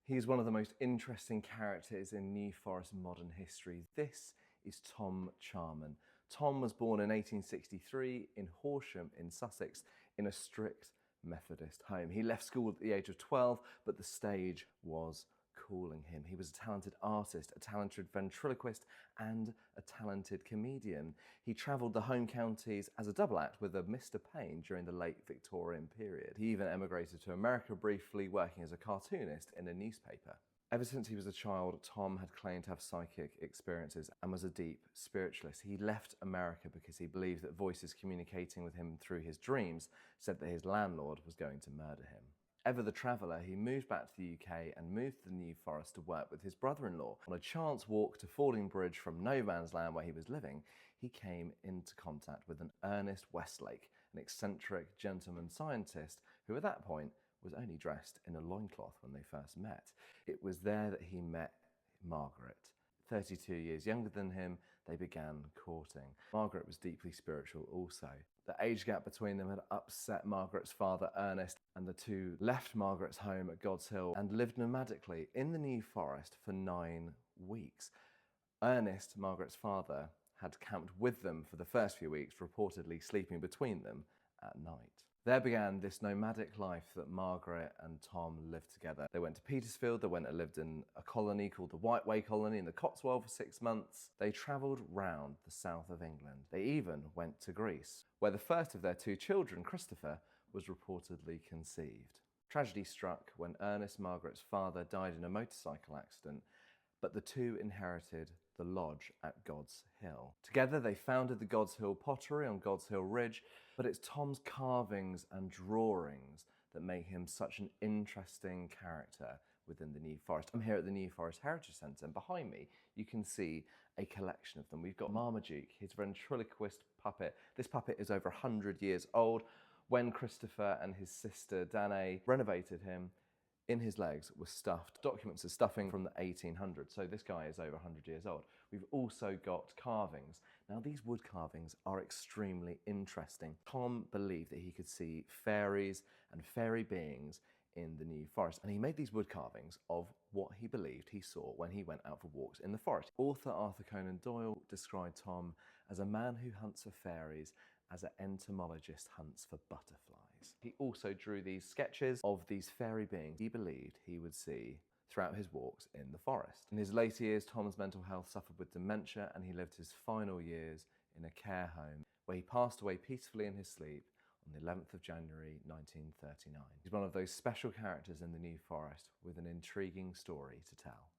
He's one of the most interesting characters in New Forest modern history. This is Tom Charman. Tom was born in 1863 in Horsham in Sussex in a strict Methodist home. He left school at the age of 12, but the stage was calling him. He was a talented artist, a talented ventriloquist, and a talented comedian. He travelled the home counties as a double act with a Mr. Payne during the late Victorian period. He even emigrated to America briefly, working as a cartoonist in a newspaper. Ever since he was a child, Tom had claimed to have psychic experiences and was a deep spiritualist. He left America because he believed that voices communicating with him through his dreams said that his landlord was going to murder him. Ever the traveller, he moved back to the UK and moved to the New Forest to work with his brother-in-law. On a chance walk to Fording Bridge from no man's land where he was living, he came into contact with an Ernest Westlake, an eccentric gentleman scientist who at that point was only dressed in a loincloth when they first met. It was there that he met Margaret. 32 years younger than him, they began courting. Margaret was deeply spiritual also. The age gap between them had upset Margaret's father, Ernest, and the two left Margaret's home at God's Hill and lived nomadically in the New Forest for 9 weeks. Ernest, Margaret's father, had camped with them for the first few weeks, reportedly sleeping between them at night. There began this nomadic life that Margaret and Tom lived together. They went to Petersfield, they went and lived in a colony called the White Way Colony in the Cotswold for 6 months. They travelled round the south of England. They even went to Greece, where the first of their 2 children, Christopher, was reportedly conceived. Tragedy struck when Ernest, Margaret's father, died in a motorcycle accident, but the two inherited the lodge at God's Hill. Together they founded the God's Hill Pottery on God's Hill Ridge, but it's Tom's carvings and drawings that make him such an interesting character within the New Forest. I'm here at the New Forest Heritage Centre, and behind me you can see a collection of them. We've got Marmaduke, his ventriloquist puppet. This puppet is over 100 years old. When Christopher and his sister Danae renovated him, in his legs were stuffed documents of stuffing from the 1800s. So this guy is over 100 years old. We've also got carvings. Now these wood carvings are extremely interesting. Tom believed that he could see fairies and fairy beings in the New Forest, and he made these wood carvings of what he believed he saw when he went out for walks in the forest. Author Arthur Conan Doyle described Tom as a man who hunts for fairies as an entomologist hunts for butterflies. He also drew these sketches of these fairy beings he believed he would see throughout his walks in the forest. In his later years, Tom's mental health suffered with dementia, and he lived his final years in a care home where he passed away peacefully in his sleep on the 11th of January 1939. He's one of those special characters in the New Forest with an intriguing story to tell.